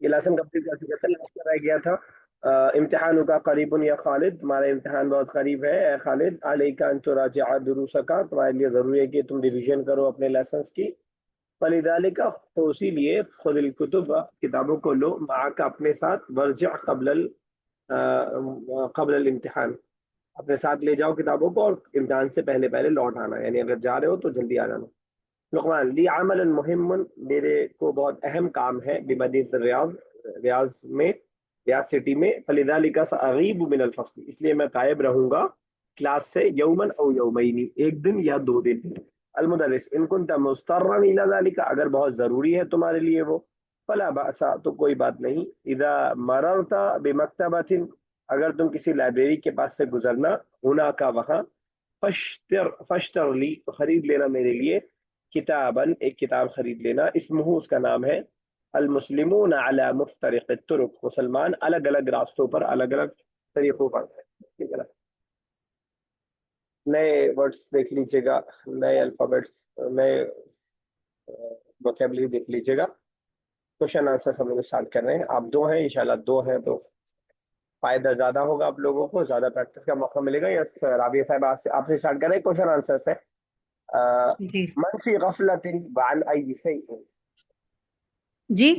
یہ lesson complete کر چکے تھے. لاسٹ میں رہ گیا تھا امتحان کا قریب یا خالد، تمہارا امتحان بہت قریب ہے اے خالد. علیک ان تراجع دروسک، تمہارے لیے ضروری ہے کہ تم ریویژن کرو اپنے لیسنس کی. فلذلك، تو اسی لیے خذ الکتب، کتابوں کو لو، معک اپنے ساتھ، ورجع قبل الامتحان، اپنے ساتھ لے جاؤ کتابوں کو، اور امتحان سے پہلے پہلے لوٹ آنا، یعنی اگر جا رہے ہو تو جلدی آ جانا. لقمان لی عمل مہم، میرے کو بہت اہم کام ہے، بمدینہ ریاض، ریاض میں، ریاض سٹی میں. فلذلك ساغیب من الفصل، اس لیے میں غائب رہوں گا کلاس سے، یوما او یومین، ایک دن یا دو دن. المدرس ان كنت مضطرا الى ذلك، اگر بہت ضروری ہے تمہارے لیے وہ، فلا باس، تو کوئی بات نہیں. اذا مررت بمکتبۃ، اگر تم کسی لائبریری کے پاس سے گزرنا، ہونا کا وہاں، فشتر لی، تو خرید لینا میرے لیے، کتابن، ایک کتاب خرید لینا، اسمہ، اس کا نام ہے، المسلمون علی مفترق الطرق، مسلمان الگ الگ راستوں پر، الگ الگ طریقوں پر. ٹھیک ہے نا؟ نئے ورڈس دیکھ لیجیے گا، نئے الفابیٹس، نئے ووکیبلری دیکھ لیجیے گا. کوشچن آنسر ہم لوگ اسٹارٹ کر رہے ہیں. آپ دو ہیں انشاءاللہ، دو ہیں تو فائدہ زیادہ ہوگا، آپ لوگوں کو زیادہ پریکٹس کا موقع ملے گا. یس رابعہ صاحب، آپ سے اسٹارٹ کر رہے ہیں کوشچن آنسر سے. جی من فی غفلت وعن ای شیء، جی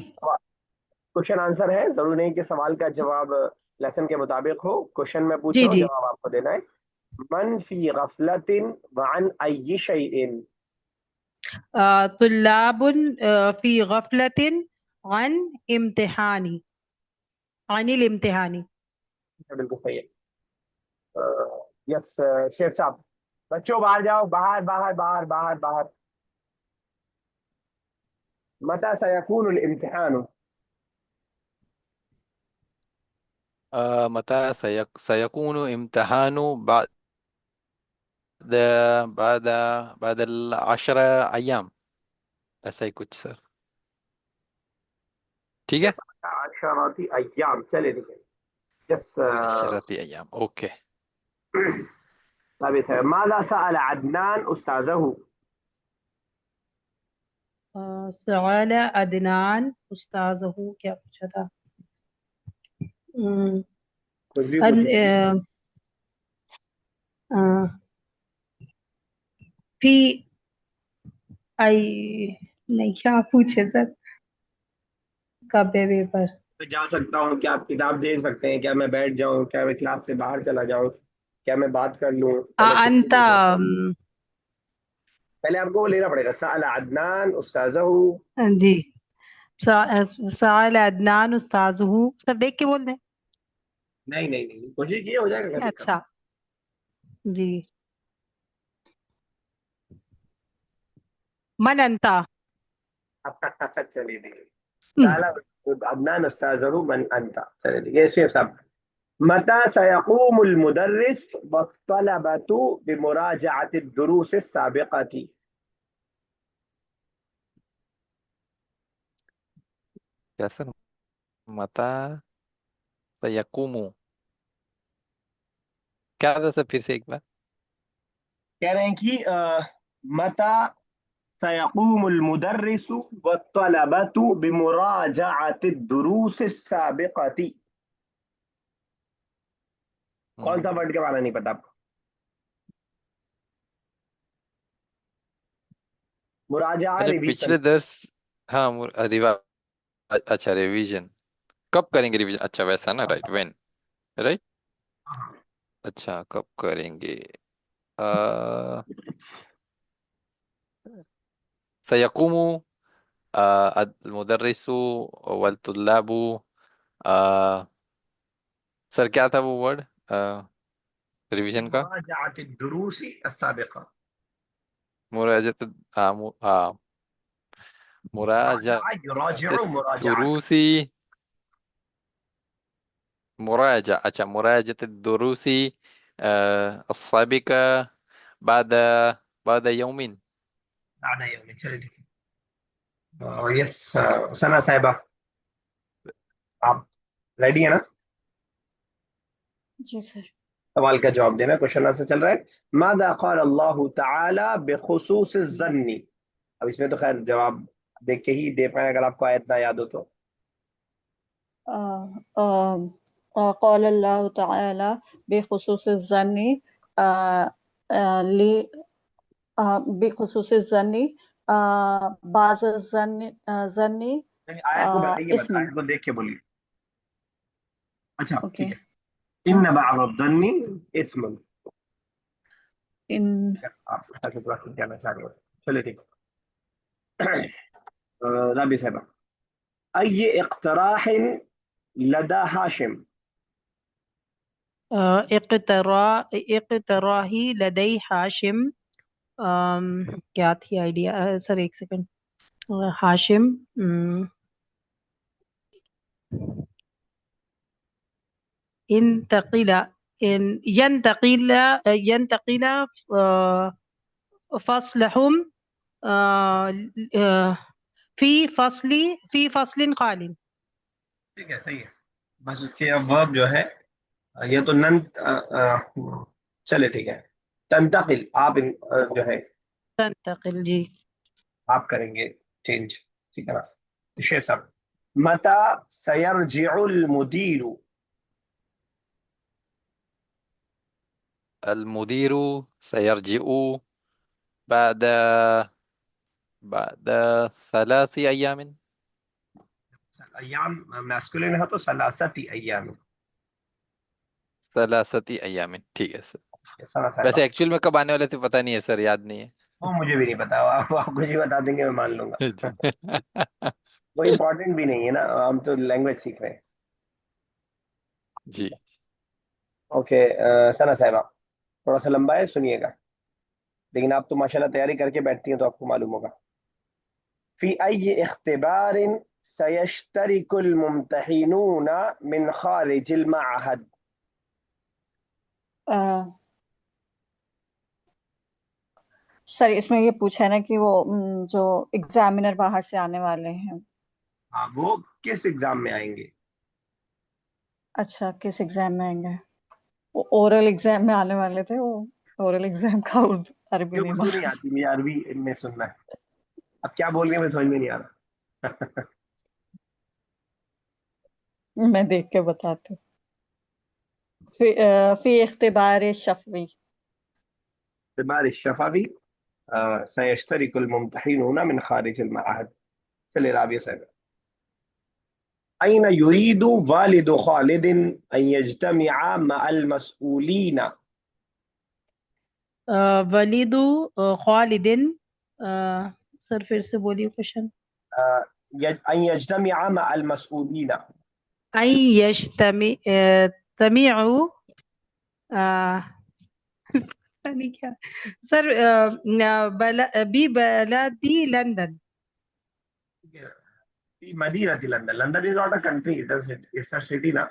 کوشچن آنسر ہے، ضروری نہیں کہ سوال کا جواب لیسن کے مطابق ہو. کوشچن میں پوچھ جی رہا ہوں، جی جواب آپ کو دینا ہے. من فی غفلت وعن ای شیء، طلاب فی غفلت عن امتحانی، عن الامتحانی. بالکل صحیح ہے. یس شیخ صاحب، بچوں باہر جاؤ، باہر باہر باہر باہر باہر. متى سيكون الامتحان؟ متى سيكون امتحان بعد بعد 10 أيام، ایسا ہی کچھ سر. ٹھیک ہے، 10 ایام، چلے ٹھیک ہے. یس 10 أيام. اوکے. ماذا سأل عدنان أستاذه؟ سوال عدنان استاذہ، کیا پوچھا تھا؟ کچھ بھی ان- پوچھ. فی ای، نہیں کیا پوچھے سر، کب ہے پیپر؟ میں جا سکتا ہوں کیا؟ آپ کتاب دیکھ سکتے ہیں کیا؟ میں بیٹھ جاؤں کیا؟ میں کلاس سے باہر چلا جاؤں کیا؟ میں بات کر لوں کیا؟ میں چھٹی انت لے لوں؟ پہلے آپ کو وہ لینا پڑے گا. سأل عدنان أستاذه. جی، سوال عدنان استاذہ، سر دیکھ کے بول دیں. نہیں نہیں نہیں، کوشش کیے، ہو جائے گا کبھی اچھا جی. من انتا، کبھی. چلیے ٹھیک ہے. سأل عدنان أستاذه من أنت. چلیے ٹھیک ہے. شیخ صاحب، متى سيقوم المدرس والطلبة بمراجعة الدروس السابقة؟ کیا سر؟ متا سیقوم، کیا تھا سر؟ پھر سے ایک بار. کہہ رہے ہیں کہ متى سيقوم المدرس والطلبة بمراجعة الدروس السابقة. کون سا ورڈ کے معنی نہیں پتا آپ کو؟ مراجعہ اچھا ریویژن. پچھلے درس، ہاں اچھا ریویژن کب کریں گے؟ ریویژن، اچھا ویسا نا، رائٹ، وین، رائٹ. اچھا کب کریں گے؟ سیقوم المدرس والطلاب، سر کیا تھا وہ ورڈ ریویژن کا؟ مراجعة الدروس السابقة. مراجعت، مراجعت مراجعة، يراجع مراجعة. الدروس، مراجعة، اچھا مراجعة الدروس السابقة بعد يوم. بعد يوم. چلے ٹھیک ہے. یس سنا صاحبہ، آپ ریڈی ہیں نا؟ جی سر. سوال کا جواب دینا، کوشچن آنسر چل رہا ہے. ماذا قال اللہ تعالی بخصوص الظن؟ اب اس میں تو خیر جواب دیکھ کے ہی دے پائیں اگر آپ کو آیت نہ یاد ہو تو. قال اللہ تعالی بخصوص الظن لی بخصوص الظن بعض الظن یعنی آیت کو بتائیے، اسم. آیت کو دیکھ کے بولیے. اچھا اوکے. ٹھیک ہے. ان بعض الظن اسم. ان آپ ایسے تھوڑا سا جانا چاہ رہے ہو. چلے ٹھیک ہے. رابع صاحبہ، ای اقتراح لدى هاشم. اقتراحی لدی ہاشم. کیا تھی آئیڈیا سر؟ ایک سیکنڈ. ہاشم انتقل ينتقل فصلهم في فصل خال. ٹھیک ہے، صحیح ہے. بس اس کے اب verb جو ہے یہ تو نن. چلے ٹھیک ہے. تنتقل آپ جو ہے تنتقل جی. آپ کریں گے چینج. ٹھیک ہے نا. شیخ صاحب، متى سيرجع المدير. المدير سيرجع بعد بعد 3 أيام. ایام میسکولین ہے تو ثلاثتی ایام. 3 أيام ٹھیک ہے سر. سنا صاحبہ، ویسے ایکچوئل میں کب آنے والے تھے پتہ نہیں ہے سر، یاد نہیں وہ مجھے بھی نہیں پتا. آپ کچھ ہی بتا دیں گے میں مان لوں ہے. گا. وہ امپورٹنٹ بھی نہیں ہے نا، ہم تو لینگویج سیکھ رہے ہیں. جی. اوکے. سنا صاحبہ تھوڑا سا لمبا ہے، سنیے گا. لیکن آپ تو ماشاءاللہ تیاری کر کے بیٹھتی ہیں تو آپ کو معلوم ہوگا. فی ای اختبار سيشترك الممتحنون من خارج المعهد. سر اس میں یہ پوچھا ہے نا کہ وہ جو ایگزامینر باہر سے آنے والے ہیں. ہاں، وہ کس ایگزام میں آئیں گے؟ اچھا، کس ایگزام میں آئیں گے؟ وہ اورل ایگزام میں آنے والے تھے. وہ اورل ایگزام کا عربی یہ نہیں اردو نہیں آتی، مجھے عربی میں سننا ہے. اب کیا بول رہی ہیں میں سمجھ میں نہیں آ رہا. میں دیکھ کے بتاتی ہوں. فی اختبار شفوی. اختبار الشفوي سيشترك الممتحنون من خارج المعهد. چلے رابعہ صاحب، أين يريد والد خالد أن يجتمع مع المسؤولين. ولید خالد. سر پھر سے بولیے کوشچن. أن يجتمع مع المسؤولين. أن يجتمعوا پتہ نہیں کیا سر. ببلد لندن. في مدينة London. London is not a country, it's a city نا.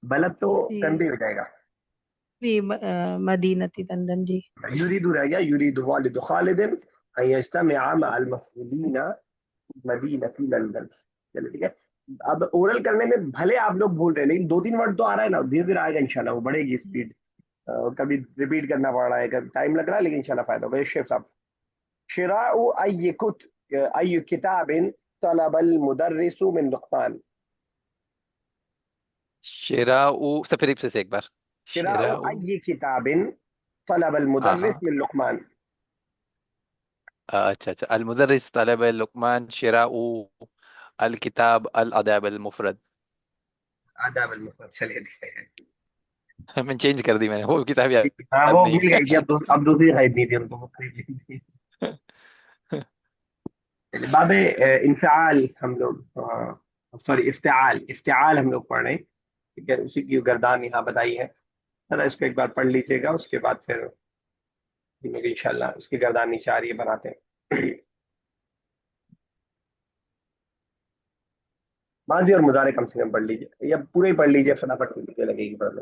بلد تو کنٹری ہو جائے گا. في مدینہ لندن جی. يريد رہ گیا. يريد والد خالد أن يجتمع مع المسؤولين مدینہ لندن. چلو ٹھیک ہے. اب اورل کرنے میں بھلے آپ لوگ بھول رہے ہیں لیکن 2-3 ورڈ تو آ رہا ہے نا، دھیرے دھیرے آئے گا انشاءاللہ. وہ بڑھے گی اسپیڈ. کبھی ریپیٹ کرنا پڑ رہا ہے، کبھی ٹائم لگ رہا ہے، لیکن انشاءاللہ فائدہ ہوگا. شیخ صاحب، شراء أي كتاب طلب المدرس من لقمان. شراء سر پھر سے ایک بار. شراء شراء. أي كتاب طلب ہاں المدرس ہاں. من لقمان. اچھا اچھا. المدرس طلب لقمان شراء الکتاب الادب المفرد. آداب المفرد. چلیے ٹھیک ہے. میں چینج کر دی میں نے، وہ کتاب ہاں یاد وہ نہیں مل گئی تھی. اب دوسری خریدنی تھی ان کو، وہ خرید لی تھی. ہے. باب انفعال ہم لوگ، سوری افتعال ہم لوگ پڑھ رہے ہیں. ٹھیک ہے، اسی کی گردان یہاں بتائی ہے. ذرا اس کو ایک بار پڑھ لیجیے گا، اس کے بعد پھر انشاءاللہ اس کی گردان نیچے آ رہی ہے، بناتے ہیں. ماضی اور مضارع کم سے کم پڑھ لیجیے، یا پورے ہی پڑھ لیجیے، فٹافٹ لگے گی پڑھنے.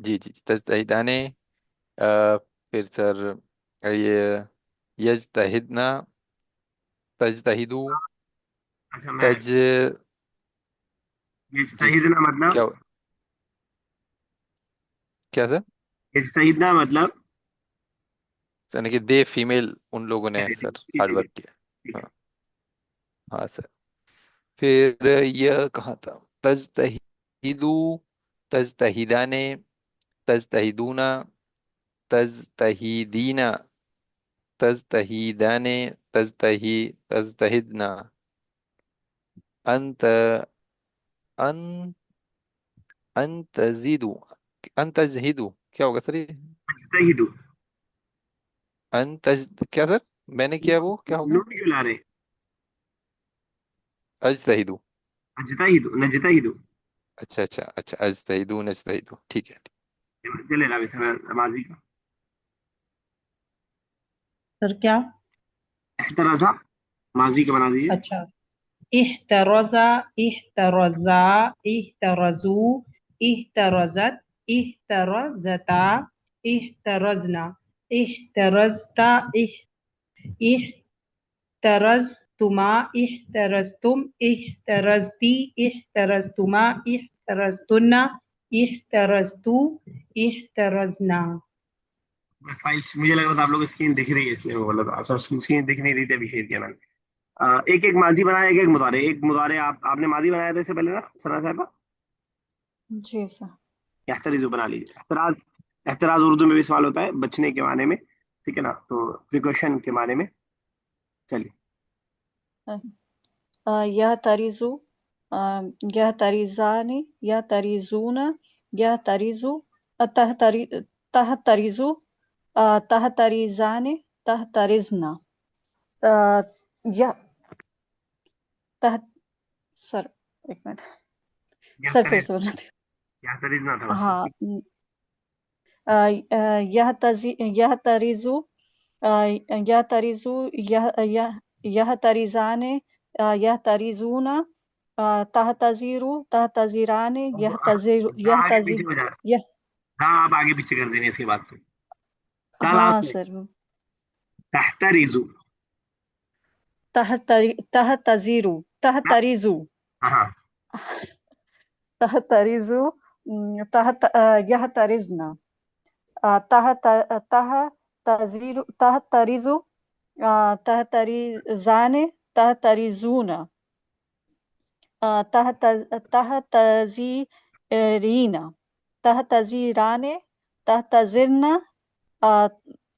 جی جی جی تجتہدانے. پھر سر یہ یجتہدنا، تجتہدو، اچھا میں تج جی یجتہدنا مطلب، کیا کیا سر؟ یجتہدنا مطلب یعنی کہ دے فیمیل ان لوگوں نے ٹھیک سر ٹھیک ہارڈ ٹھیک ورک کیا. ٹھیک ہے. ہاں ہاں سر. پھر یہ کہاں تھا؟ تجتہیدو، تجتہیدانے، تجتہیدونا، تجتہیدینا، تجتہیدانے، تجتہدنا، انت، ان ان تزیدو، ان تجہیدو کیا ہوگا سر یہ؟ اجتہدو. کیا سر میں نے کیا وہ کیا ہوگا؟ نون کیوں لا رہے؟ اجتہیدو. اجتہدو نجتہدو. اچھا اچھا اچھا اجتہیدو نجتہیدو ٹھیک ہے. چلے لا بسم اللہ ماضی کا. سر کیا؟ احترازا ماضی کا بنا دیجیے. اچھا، احترز، احترزا، احترزو، احترزت، احترزتا، احترزنا، احترزتا، احترزتما، احترزتم، احترزتی، احترزتما، احترزتن، احترزتو، احترزنا. فائل مجھے لگ رہا تھا آپ لوگ اسکرین دکھ رہی ہے اس لیے میں بولا تھا. اچھا اسکرین دکھ نہیں رہی تھی ابھی شیئر کیا میں نے. ایک ایک ماضی بنایا، ایک ایک مضارع. ایک مضارع آپ نے ماضی بنایا تھا اس سے پہلے نا ثنا صاحبہ؟ جی سر. احتراز بنا لیجیے. احتراز، احتراز اردو میں بھی سوال ہوتا ہے بچنے کے معنی میں، ٹھیک ہے نا، تو پریکاشن کے معنی میں. چلیے. یہ تریزو، یہ تریزانی، یہ تریزون، یہ تریزو، تہ تریزو، تہ تریزان، تہ تریزنا، یہ تہ. سر ایک منٹ سر پھر سے بنا دیں. احتراز نہ تھا ہاں، یہ تریزو، یہ تریزو، یہ تریزان، یہ تریزون، تہ تزیرو، تہ تزیران، یہ تزیر، یہ آگے تزیر، پیچھے بجا یہ. ہاں آپ آگے پیچھے کر دیں اس کے بعد سے. ہاں سر. تحترزو. تہ تزیرو، تہ تریزو، ہاں تہ تریزو، یہ ترزنا، تہ تزیر، تہ تریزو، تہ تریزان، تہ تریزون، تہ تزیرین، تہ تزیران، تہ تزرن،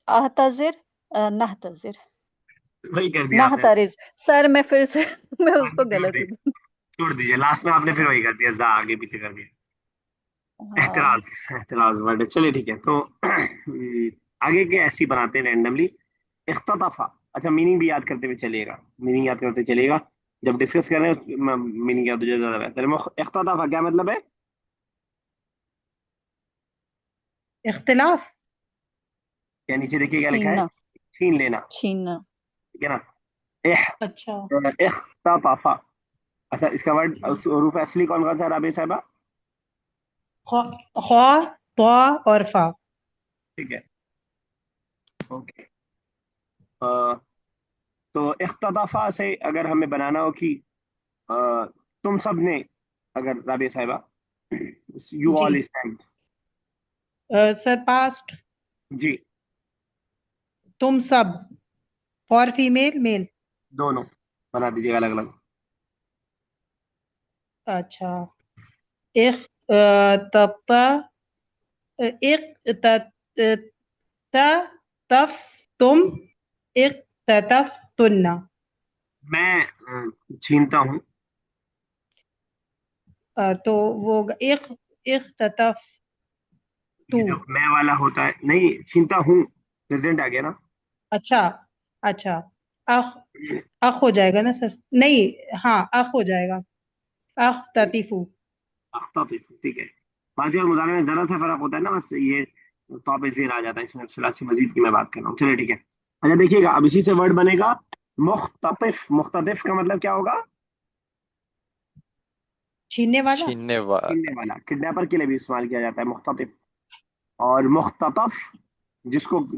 احتضر، نحتضر، وہی کر دیا آپ نے. نحترز. سر میں پھر سے میں اس کو چھوڑ غلط دیں، ہی. چھوڑ دیجیے. لاسٹ میں آپ نے پھر وہی کر دیا، زا آگے پیچھے کر دیا. ہاں احتراز، احتراز ورڈ. چلیے ٹھیک ہے. تو آگے کے ایسی بناتے ہیں رینڈملی. اختطافا. اچھا میننگ بھی یاد کرتے ہوئے چلیے گا، میننگ یاد کرتے چلیے گا. جب ڈسکس کر رہے ہیں میننگ یاد ہو جائے زیادہ بہتر ہے. اختطافا کیا مطلب ہے؟ اختلاف. کیا نیچے دیکھیے کیا لکھا ہے؟ چھیننا، چھین لینا، چھیننا. ٹھیک ہے نا. اچھا، اختطافا. اچھا اس کا ورڈ حروف اصلی کون کون سا ہے رابعہ صاحبہ؟ خا، طا اور فا. ٹھیک ہے، اوکے. تو اختطافا سے اگر ہمیں بنانا ہو کہ تم سب نے، اگر رابعہ صاحبہ یو جی آل اسٹینڈ. Sir past. جی تم سب، فار فیمیل میل. دونوں بنا دیجیے الگ الگ. اچھا، اخ تتا، اخ تف تم، اخ تف تننا. میں چھینتا ہوں. تو وہ اخ تف تو. یہ جو میں والا ہوتا ہے نہیں، چھینتا ہوں پریزنٹ آ گیا نا. اچھا اچھا، اخ، اخ ہو جائے گا نا سر؟ نہیں، ہاں اخ ہو جائے گا، اخ تطیفو. اختطف، ٹھیک ہے. ماضی اور مضارع میں ذرا سا فرق ہوتا ہے نا، بس یہ تو پہ زیر آ جاتا ہے اس میں. ثلاثی مزید کی میں بات کر رہا ہوں. چلیے ٹھیک ہے. اچھا دیکھیے گا اب اسی سے ورڈ بنے گا مختطف. مختطف کا مطلب کیا ہوگا؟ چھیننے والا. چھیننے والا. چھیننے والا. کڈنیپر کے لیے بھی استعمال کیا جاتا ہے مختطف. اور مختطف جس کو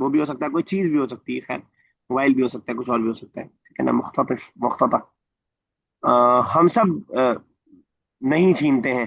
وہ بھی ہو سکتا ہے، کوئی چیز بھی ہو سکتی ہے، خیر موبائل بھی ہو سکتا ہے، کچھ اور بھی ہو سکتا ہے، ٹھیک ہے نا، مختطف مختطف. ہم سب نہیں چھینتے ہیں.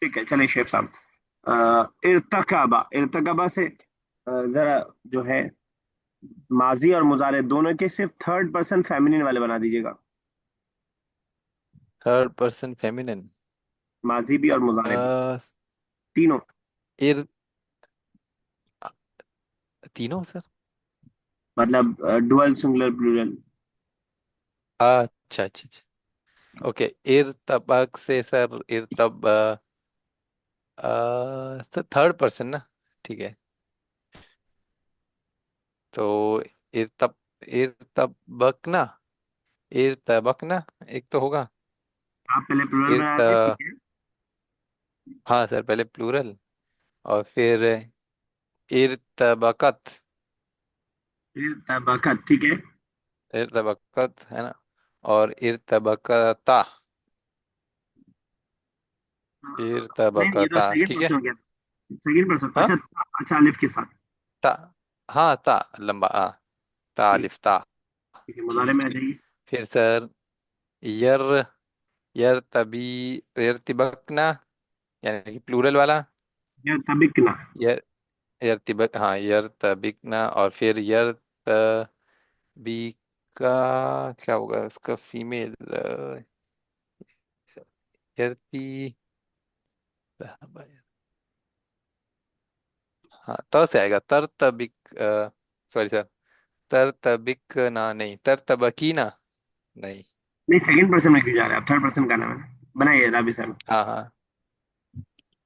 ٹھیک ہے چلیں شیخ صاحب. ارتکابہ، ارتکابہ سے ذرا جو ہے ماضی اور مضارع دونوں کے صرف تھرڈ پرسن فیمنن والے بنا دیجیے گا، تھرڈ پرسن فیمینن. ماضی بھی اور مضارع بھی تینوں. ار تینوں سر. مطلب ڈوئل سنگولر پلورل. اچھا اچھا اچھا. اوکے ارتباق سے سر ارتب سر تھرڈ پرسن نا. ٹھیک ہے تو ارتب ارتبکنا ارتبکنا ایک تو ہوگا. آپ پہلے پلورل بنا ارت دیں، ٹھیک ہے. ہاں سر پہلے پلورل اور پھر ارتبکت. پھر طبقت، ٹھیک ہے. ارتبکت ہے نا. اور ارتبکتا نہیں نہیں، یہ تو ارتبکتا سیکنڈ ٹھیک ہے. پرسن ہو گیا. سیکنڈ پرسن، ہاں اچھا. اچھا الف کے ساتھ. تا. ہاں تا لمبا تا ٹھیک الف تا. ٹھیک ہے، ٹھیک مضارع میں آ ٹھیک. جائیے. پھر سر یر یرتبی یرتبکنا یعنی کہ پلورل والا. یا طبقنا. یر یرتبک ہاں یرتبکنا اور پھر یرتبی کا کیا ہوگا اس کا فیمیل یرتی ہاں تو سے آئے گا ترتبک. سوری سر ترتبکنا نہیں ترتبکینا نہیں. نہیں، سیکنڈ پرسن میں کیوں جا رہے ہیں آپ؟ تھرڈ پرسن کا نام ہے، بنائیے رابی صاحب. ہاں ہاں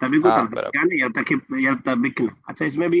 تبھی کو ہاں تب برابر. کیا نہیں، یرتبکنا. اچھا اس میں بھی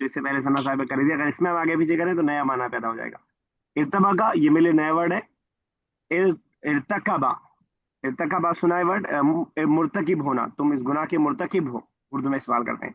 جو اس سے پہلے ثنا صاحب کر دی. اگر اس میں ہم آگے پیچھے کریں تو نیا معنی پیدا ہو جائے گا. ارتبا کا یہ میرے نیا ورڈ ہے. ارتکبا، ارتکبا سنا ہے ورڈ، مرتکب ہونا، تم اس گناہ کے مرتکب ہو، اردو میں استعمال کرتے ہیں.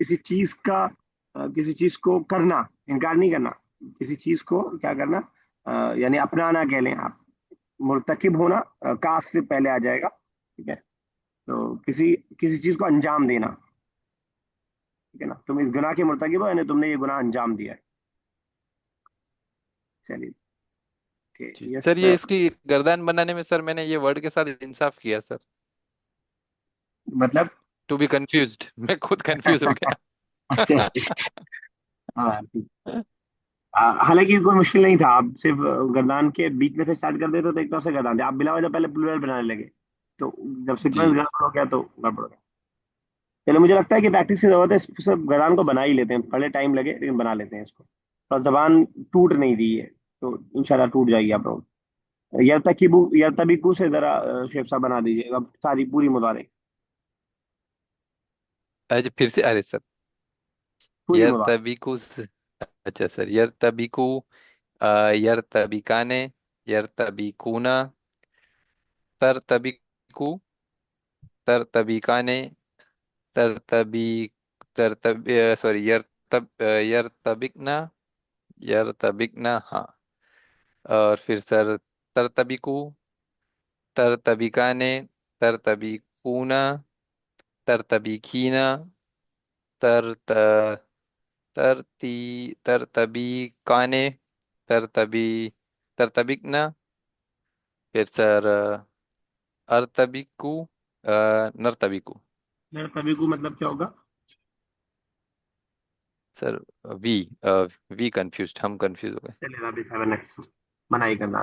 کسی چیز کا کسی چیز کو کرنا، انکار نہیں کرنا، کسی چیز کو کیا کرنا، یعنی اپنانا کہہ لیں آپ. مرتکب ہونا کاف سے پہلے آ جائے گا، ٹھیک ہے. تو کسی کسی چیز کو انجام دینا، ٹھیک ہے نا، تم اس گناہ کے مرتکب ہو یعنی تم نے یہ گناہ انجام دیا ہے. چلیے جی یس. سر یہ اس کی گردان بنانے میں سر میں نے یہ ورڈ کے ساتھ انصاف کیا سر. مطلب ٹو بی کنفیوزڈ میں خود کنفیوز ہو گیا. اچھا. ہاں ٹھیک. حالانکہ کوئی مشکل نہیں تھا، آپ صرف گردان کے بیچ میں سے اسٹارٹ کر دیتے تو ایک طرف سے گردان دے، آپ بلا وجہ پہلے پلورل بنانے لگے تو جب جی سیکوینس گڑبڑ ہو گیا تو گڑبڑ ہو گیا. چلو مجھے لگتا ہے کہ پریکٹس کی ضرورت ہے، سب گردان کو بنا ہی لیتے ہیں، بڑے ٹائم لگے لیکن بنا لیتے ہیں اس کو. اور زبان ٹوٹ نہیں دی ہے تو انشاءاللہ ٹوٹ جائے گی آپ لوگ. یرتبیکو سے ذرا شیف صاحب بنا دیجیے گا ساری پوری مضارع، اچھا پھر سے ارے سر پوری مضارع. یرتبیکو اچھا سر یرتبیکو یرتبیکانے یرتبیکونا ترتبیکو ترتبیکانے ترتبی ترتب سوری یرتبکنا یرتبکنا ہاں. اور پھر سر ترتبیکو ترتبیکانے ترتبیکونا ترتبیکینا ترت ترتی ترتبیکانے ترتبی ترتبکنا. پھر سر ارتبیکو نرتبیکو. یرتبیکو مطلب کیا ہوگا؟ سر وی وی کنفیوزڈ ہم کنفیوز ہو گئے. چلیے رابی صاحب نیکسٹ بنائی کرنا.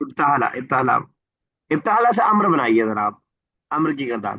ابتحالہ ابتحالہ ابتحالہ سے امر بنائیے ذرا آپ، امر کی گردان.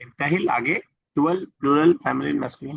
ابتحل آگے ڈوئل پلورل فیملی میسکولین.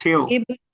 6 ہو.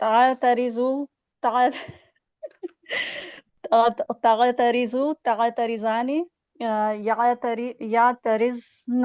تعترض تعت تعترض تعترضان يعترضن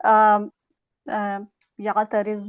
آم، آم، يعترض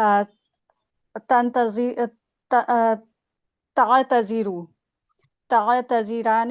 آ، تنتظر تعتذر تعتذران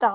تع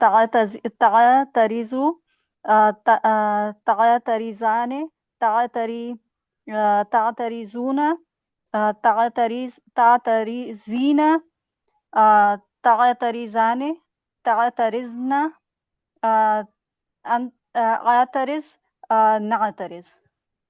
تعترض تعترضان تعتري تعترضون تعترضين تعترضان تعترضن أعترض نعترض.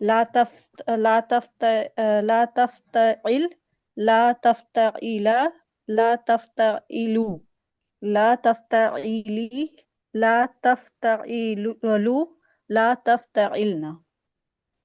لا تفت لا تفتعل، لا تفتعلا، لا تفتعلوا، لا تفتعلي، لا تفتعلوا، لا تفتعلنا.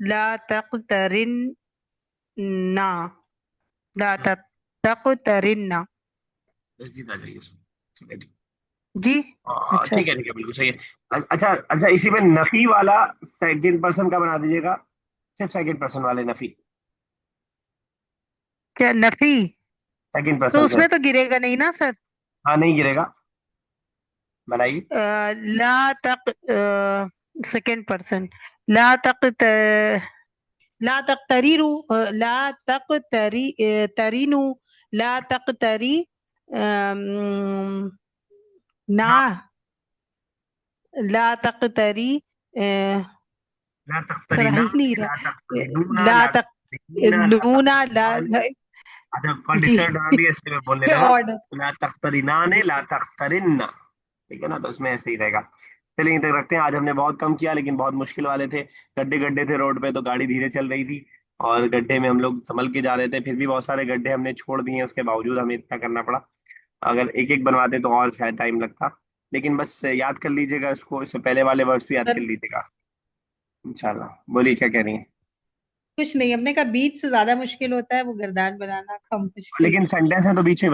لا تقترن لا تقترن تجدید آ جائیے اس میں. ٹھیک ہے جی. جی اچھا ٹھیک ہے بالکل صحیح ہے. اچھا اچھا اسی میں نفی والا سیکنڈ پرسن کا بنا دیجیے گا, صرف سیکنڈ پرسن والے نفی, کیا نفی سیکنڈ تو پرسن اس سے. میں تو گرے گا نہیں نا سر ہاں نہیں گرے گا, بنائیے. لا تق سیکنڈ پرسن لا لا تقتریرو لا ترینو لا تقتری نا لا تقتری لا سر آ تقترینا ہی نہیں لا رہا تقترینونا لا لا تقترینینا لا تقلونا تقترینان. اچھا کال جی ڈسٹرب ڈال دیا, اس لیے میں بولنے لگا. آرڈر لا تقترینان لا تقترننا, ٹھیک ہے نا, تو اس میں ایسے ہی رہے گا. چلیے یہیں تک رکھتے ہیں. آج ہم نے بہت کم کیا لیکن بہت مشکل والے تھے. گڈھے گڈھے تھے روڈ پہ تو گاڑی دھیرے چل رہی تھی, اور گڈھے میں ہم لوگ سنبھل کے جا رہے تھے, پھر بھی بہت سارے گڈھے ہم نے چھوڑ دیے, اس کے باوجود ہمیں اتنا کرنا پڑا. اگر ایک ایک بنواتے تو اور شاید ٹائم لگتا, لیکن بس یاد کر لیجیے گا اس کو, اس سے پہلے والے ورڈس بھی یاد سر کر لیجیے گا انشاءاللہ. بولیے کیا کہہ رہی ہیں. کچھ نہیں, ہم نے کہا بیچ سے زیادہ مشکل ہوتا ہے وہ گردان بنانا کم مشکل. لیکن سینٹینس ہے تو بیچ میں